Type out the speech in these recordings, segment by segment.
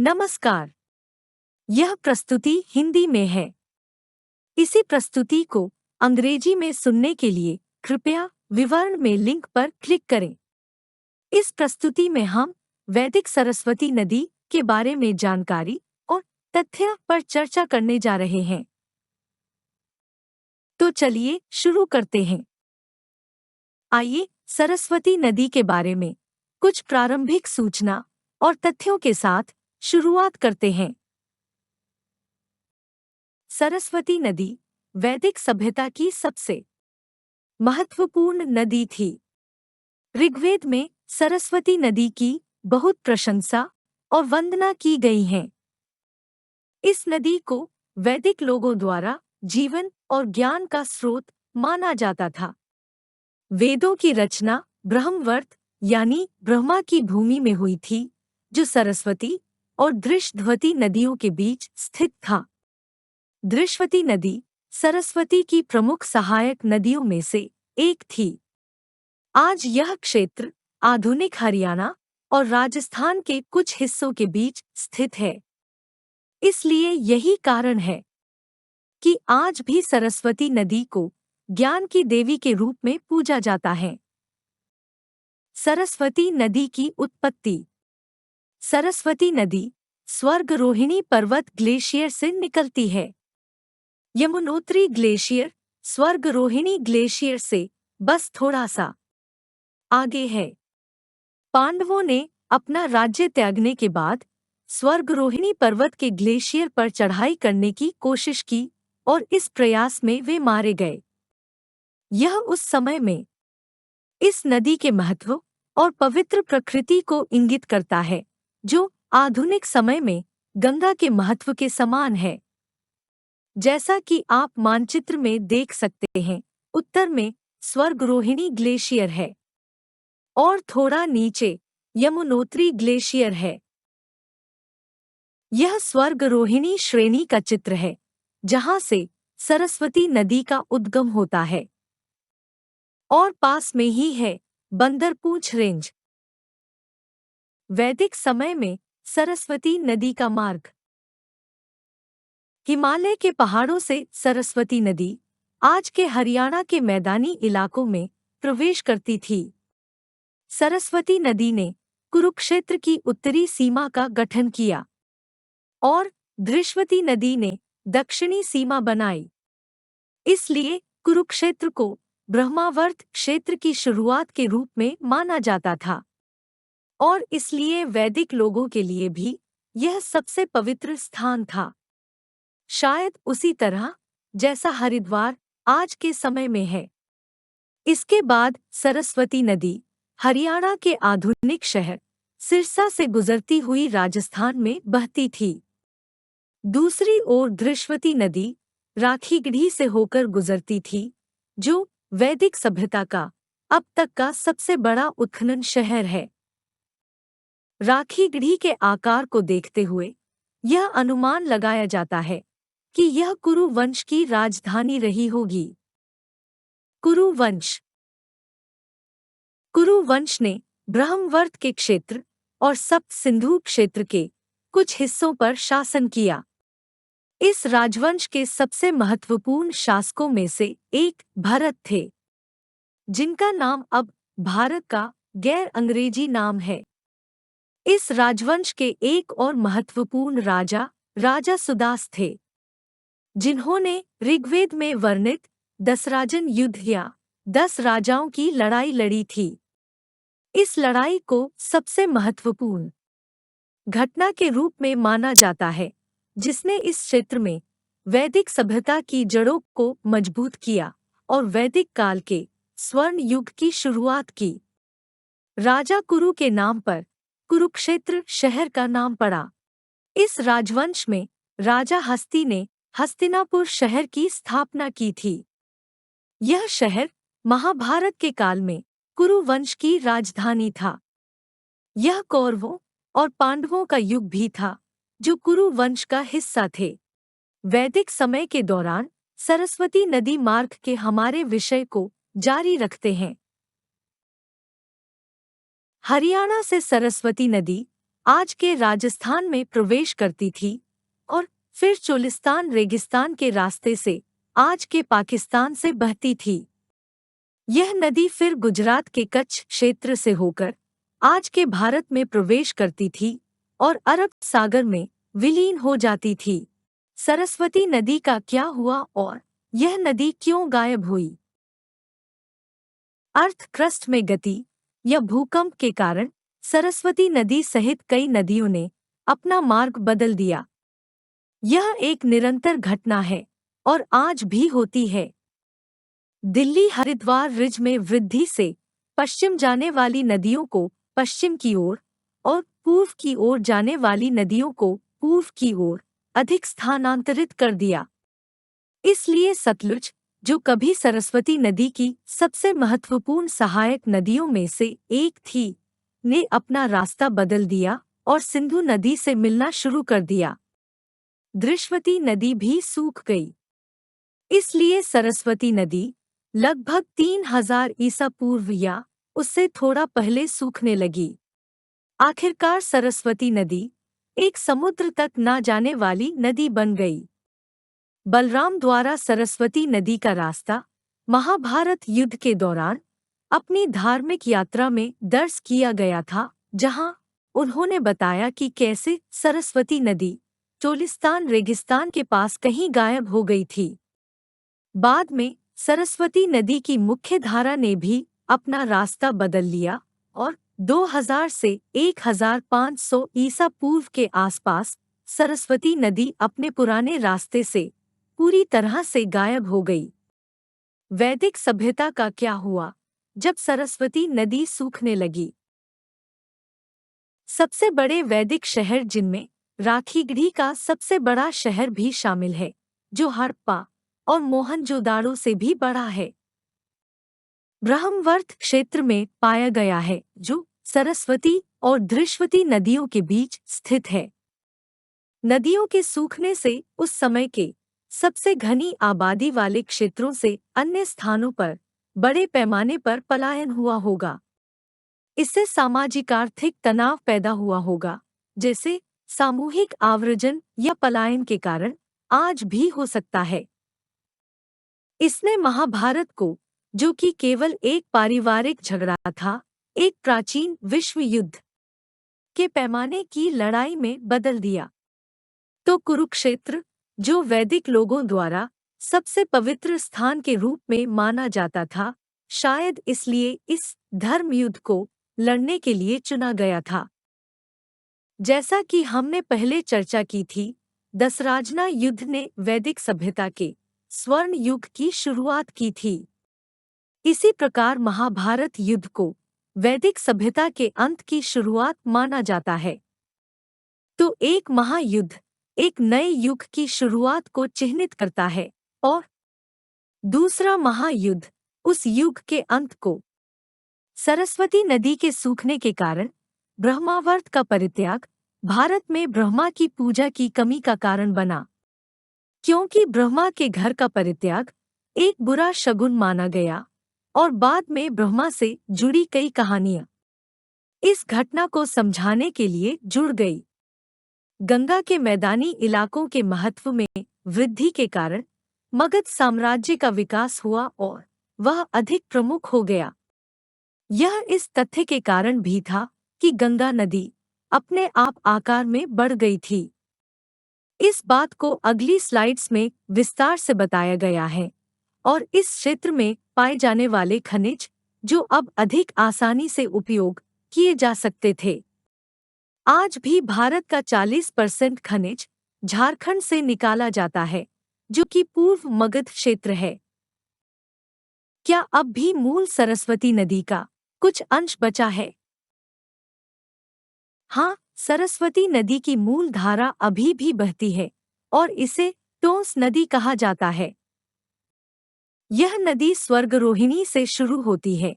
नमस्कार। यह प्रस्तुति हिंदी में है। इसी प्रस्तुति को अंग्रेजी में सुनने के लिए कृपया विवरण में लिंक पर क्लिक करें। इस प्रस्तुति में हम वैदिक सरस्वती नदी के बारे में जानकारी और तथ्य पर चर्चा करने जा रहे हैं। तो चलिए शुरू करते हैं। आइए सरस्वती नदी के बारे में कुछ प्रारंभिक सूचना और तथ्यों के साथ शुरुआत करते हैं। सरस्वती नदी वैदिक सभ्यता की सबसे महत्वपूर्ण नदी थी। ऋग्वेद में सरस्वती नदी की बहुत प्रशंसा और वंदना की गई है। इस नदी को वैदिक लोगों द्वारा जीवन और ज्ञान का स्रोत माना जाता था। वेदों की रचना ब्रह्मवर्त यानी ब्रह्मा की भूमि में हुई थी, जो सरस्वती और दृशद्वती नदियों के बीच स्थित था। दृशवती नदी सरस्वती की प्रमुख सहायक नदियों में से एक थी। आज यह क्षेत्र आधुनिक हरियाणा और राजस्थान के कुछ हिस्सों के बीच स्थित है। इसलिए यही कारण है कि आज भी सरस्वती नदी को ज्ञान की देवी के रूप में पूजा जाता है। सरस्वती नदी की उत्पत्ति। सरस्वती नदी स्वर्गरोहिणी पर्वत ग्लेशियर से निकलती है। यमुनोत्री ग्लेशियर स्वर्गरोहिणी ग्लेशियर से बस थोड़ा सा आगे है। पांडवों ने अपना राज्य त्यागने के बाद स्वर्गरोहिणी पर्वत के ग्लेशियर पर चढ़ाई करने की कोशिश की और इस प्रयास में वे मारे गए। यह उस समय में इस नदी के महत्व और पवित्र प्रकृति को इंगित करता है, जो आधुनिक समय में गंगा के महत्व के समान है। जैसा कि आप मानचित्र में देख सकते हैं, उत्तर में स्वर्गरोहिणी ग्लेशियर है और थोड़ा नीचे यमुनोत्री ग्लेशियर है। यह स्वर्गरोहिणी श्रेणी का चित्र है, जहां से सरस्वती नदी का उद्गम होता है, और पास में ही है बंदरपूंछ रेंज। वैदिक समय में सरस्वती नदी का मार्ग। हिमालय के पहाड़ों से सरस्वती नदी आज के हरियाणा के मैदानी इलाकों में प्रवेश करती थी। सरस्वती नदी ने कुरुक्षेत्र की उत्तरी सीमा का गठन किया और दृशवती नदी ने दक्षिणी सीमा बनाई। इसलिए कुरुक्षेत्र को ब्रह्मावर्त क्षेत्र की शुरुआत के रूप में माना जाता था, और इसलिए वैदिक लोगों के लिए भी यह सबसे पवित्र स्थान था। शायद उसी तरह जैसा हरिद्वार आज के समय में है। इसके बाद सरस्वती नदी हरियाणा के आधुनिक शहर सिरसा से गुजरती हुई राजस्थान में बहती थी। दूसरी ओर दृशवती नदी राखीगढ़ी से होकर गुजरती थी, जो वैदिक सभ्यता का अब तक का सबसे बड़ा उत्खनन शहर है। राखीगढ़ी के आकार को देखते हुए यह अनुमान लगाया जाता है कि यह कुरु वंश की राजधानी रही होगी। कुरु वंश। कुरु वंश ने ब्रह्मवर्त के क्षेत्र और सप्त सिंधु क्षेत्र के कुछ हिस्सों पर शासन किया। इस राजवंश के सबसे महत्वपूर्ण शासकों में से एक भरत थे, जिनका नाम अब भारत का गैर अंग्रेजी नाम है। इस राजवंश के एक और महत्वपूर्ण राजा राजा सुदास थे, जिन्होंने ऋग्वेद में वर्णित दसराजन युद्ध या 10 राजाओं की लड़ाई लड़ी थी। इस लड़ाई को सबसे महत्वपूर्ण घटना के रूप में माना जाता है, जिसने इस क्षेत्र में वैदिक सभ्यता की जड़ों को मजबूत किया और वैदिक काल के स्वर्ण युग की शुरुआत की। राजा कुरु के नाम पर कुरुक्षेत्र शहर का नाम पड़ा। इस राजवंश में राजा हस्ती ने हस्तिनापुर शहर की स्थापना की थी। यह शहर महाभारत के काल में कुरु वंश की राजधानी था। यह कौरवों और पांडवों का युग भी था, जो कुरु वंश का हिस्सा थे। वैदिक समय के दौरान सरस्वती नदी मार्ग के हमारे विषय को जारी रखते हैं। हरियाणा से सरस्वती नदी आज के राजस्थान में प्रवेश करती थी और फिर चोलिस्तान रेगिस्तान के रास्ते से आज के पाकिस्तान से बहती थी। यह नदी फिर गुजरात के कच्छ क्षेत्र से होकर आज के भारत में प्रवेश करती थी और अरब सागर में विलीन हो जाती थी। सरस्वती नदी का क्या हुआ और यह नदी क्यों गायब हुई? अर्थ क्रस्ट में गति या भूकंप के कारण सरस्वती नदी सहित कई नदियों ने अपना मार्ग बदल दिया। यह एक निरंतर घटना है और आज भी होती है। दिल्ली हरिद्वार रिज में वृद्धि से पश्चिम जाने वाली नदियों को पश्चिम की ओर और पूर्व की ओर जाने वाली नदियों को पूर्व की ओर अधिक स्थानांतरित कर दिया। इसलिए सतलुज, जो कभी सरस्वती नदी की सबसे महत्वपूर्ण सहायक नदियों में से एक थी, ने अपना रास्ता बदल दिया और सिंधु नदी से मिलना शुरू कर दिया। दृश्वती नदी भी सूख गई। इसलिए सरस्वती नदी लगभग 3000 ईसा पूर्व या उससे थोड़ा पहले सूखने लगी। आखिरकार सरस्वती नदी एक समुद्र तक न जाने वाली नदी बन गई। बलराम द्वारा सरस्वती नदी का रास्ता महाभारत युद्ध के दौरान अपनी धार्मिक यात्रा में दर्ज किया गया था, जहां उन्होंने बताया कि कैसे सरस्वती नदी चोलिस्तान रेगिस्तान के पास कहीं गायब हो गई थी। बाद में सरस्वती नदी की मुख्य धारा ने भी अपना रास्ता बदल लिया और 2000 से 1500 ईसा पूर्व के आसपास सरस्वती नदी अपने पुराने रास्ते से पूरी तरह से गायब हो गई। वैदिक सभ्यता का क्या हुआ जब सरस्वती नदी सूखने लगी? सबसे बड़े वैदिक शहर, जिनमें राखीगढ़ी का सबसे बड़ा शहर भी शामिल है, जो हड़प्पा और मोहनजोदाड़ो से भी बड़ा है, ब्रह्मवर्त क्षेत्र में पाया गया है, जो सरस्वती और धृश्वती नदियों के बीच स्थित है। नदियों के सूखने से उस समय के सबसे घनी आबादी वाले क्षेत्रों से अन्य स्थानों पर बड़े पैमाने पर पलायन हुआ होगा। इससे सामाजिक आर्थिक तनाव पैदा हुआ होगा, जैसे सामूहिक आव्रजन या पलायन के कारण आज भी हो सकता है। इसने महाभारत को, जो कि केवल एक पारिवारिक झगड़ा था, एक प्राचीन विश्व युद्ध के पैमाने की लड़ाई में बदल दिया। तो कुरुक्षेत्र, जो वैदिक लोगों द्वारा सबसे पवित्र स्थान के रूप में माना जाता था, शायद इसलिए इस धर्म युद्ध को लड़ने के लिए चुना गया था। जैसा कि हमने पहले चर्चा की थी, दसराजना युद्ध ने वैदिक सभ्यता के स्वर्ण युग की शुरुआत की थी। इसी प्रकार महाभारत युद्ध को वैदिक सभ्यता के अंत की शुरुआत माना जाता है। तो एक महायुद्ध एक नए युग की शुरुआत को चिह्नित करता है और दूसरा महायुद्ध उस युग के अंत को। सरस्वती नदी के सूखने के कारण ब्रह्मावर्त का परित्याग भारत में ब्रह्मा की पूजा की कमी का कारण बना, क्योंकि ब्रह्मा के घर का परित्याग एक बुरा शगुन माना गया और बाद में ब्रह्मा से जुड़ी कई कहानियां इस घटना को समझाने के लिए जुड़ गई। गंगा के मैदानी इलाकों के महत्व में वृद्धि के कारण मगध साम्राज्य का विकास हुआ और वह अधिक प्रमुख हो गया। यह इस तथ्य के कारण भी था कि गंगा नदी अपने आप आकार में बढ़ गई थी। इस बात को अगली स्लाइड्स में विस्तार से बताया गया है और इस क्षेत्र में पाए जाने वाले खनिज, जो अब अधिक आसानी से उपयोग किए जा सकते थे। आज भी भारत का 40% खनिज झारखंड से निकाला जाता है, जो कि पूर्व मगध क्षेत्र है। क्या अब भी मूल सरस्वती नदी का कुछ अंश बचा है? हाँ, सरस्वती नदी की मूल धारा अभी भी बहती है और इसे टोंस नदी कहा जाता है। यह नदी स्वर्गरोहिणी से शुरू होती है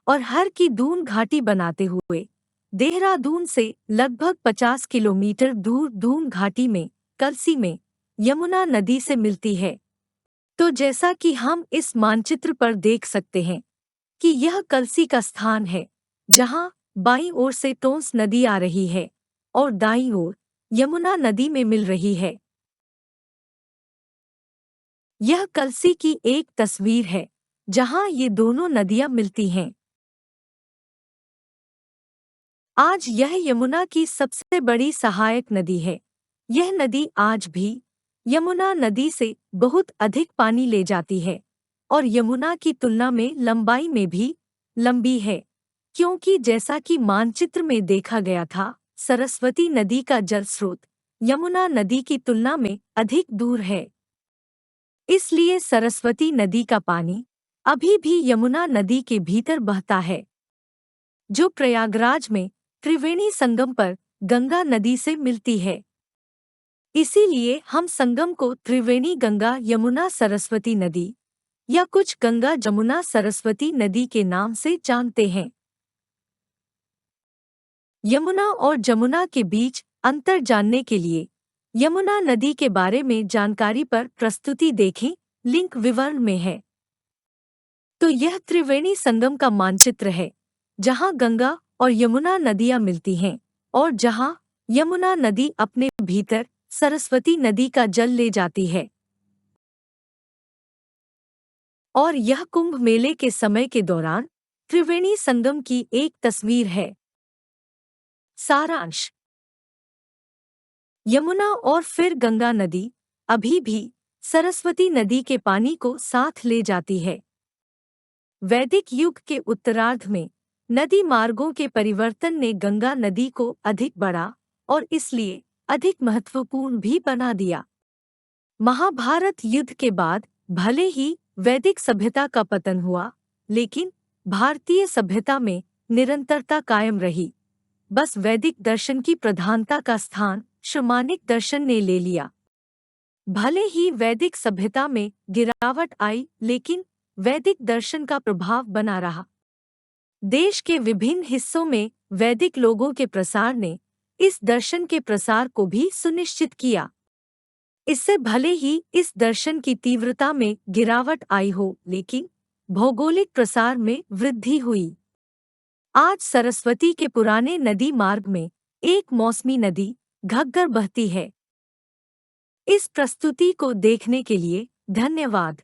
और हर की दून घाटी बनाते हुए देहरादून से लगभग 50 किलोमीटर दूर दून घाटी में कलसी में यमुना नदी से मिलती है। तो जैसा कि हम इस मानचित्र पर देख सकते हैं कि यह कलसी का स्थान है, जहां बाईं ओर से टोंस नदी आ रही है और दाईं ओर यमुना नदी में मिल रही है। यह कलसी की एक तस्वीर है जहां ये दोनों नदियां मिलती हैं। आज यह यमुना की सबसे बड़ी सहायक नदी है। यह नदी आज भी यमुना नदी से बहुत अधिक पानी ले जाती है और यमुना की तुलना में लंबाई में भी लंबी है, क्योंकि जैसा कि मानचित्र में देखा गया था, सरस्वती नदी का जल स्रोत यमुना नदी की तुलना में अधिक दूर है। इसलिए सरस्वती नदी का पानी अभी भी यमुना नदी के भीतर बहता है, जो प्रयागराज में त्रिवेणी संगम पर गंगा नदी से मिलती है। इसीलिए हम संगम को त्रिवेणी गंगा यमुना सरस्वती नदी या कुछ गंगा जमुना सरस्वती नदी के नाम से जानते हैं। यमुना और जमुना के बीच अंतर जानने के लिए यमुना नदी के बारे में जानकारी पर प्रस्तुति देखें, लिंक विवरण में है। तो यह त्रिवेणी संगम का मानचित्र है, जहां गंगा और यमुना नदियां मिलती हैं और जहां यमुना नदी अपने भीतर सरस्वती नदी का जल ले जाती है। और यह कुंभ मेले के समय के दौरान त्रिवेणी संगम की एक तस्वीर है। सारांश: यमुना और फिर गंगा नदी अभी भी सरस्वती नदी के पानी को साथ ले जाती है। वैदिक युग के उत्तरार्ध में नदी मार्गों के परिवर्तन ने गंगा नदी को अधिक बड़ा और इसलिए अधिक महत्वपूर्ण भी बना दिया। महाभारत युद्ध के बाद भले ही वैदिक सभ्यता का पतन हुआ, लेकिन भारतीय सभ्यता में निरंतरता कायम रही। बस वैदिक दर्शन की प्रधानता का स्थान शैवानिक दर्शन ने ले लिया। भले ही वैदिक सभ्यता में गिरावट आई, लेकिन वैदिक दर्शन का प्रभाव बना रहा। देश के विभिन्न हिस्सों में वैदिक लोगों के प्रसार ने इस दर्शन के प्रसार को भी सुनिश्चित किया। इससे भले ही इस दर्शन की तीव्रता में गिरावट आई हो, लेकिन भौगोलिक प्रसार में वृद्धि हुई। आज सरस्वती के पुराने नदी मार्ग में एक मौसमी नदी घग्गर बहती है। इस प्रस्तुति को देखने के लिए धन्यवाद।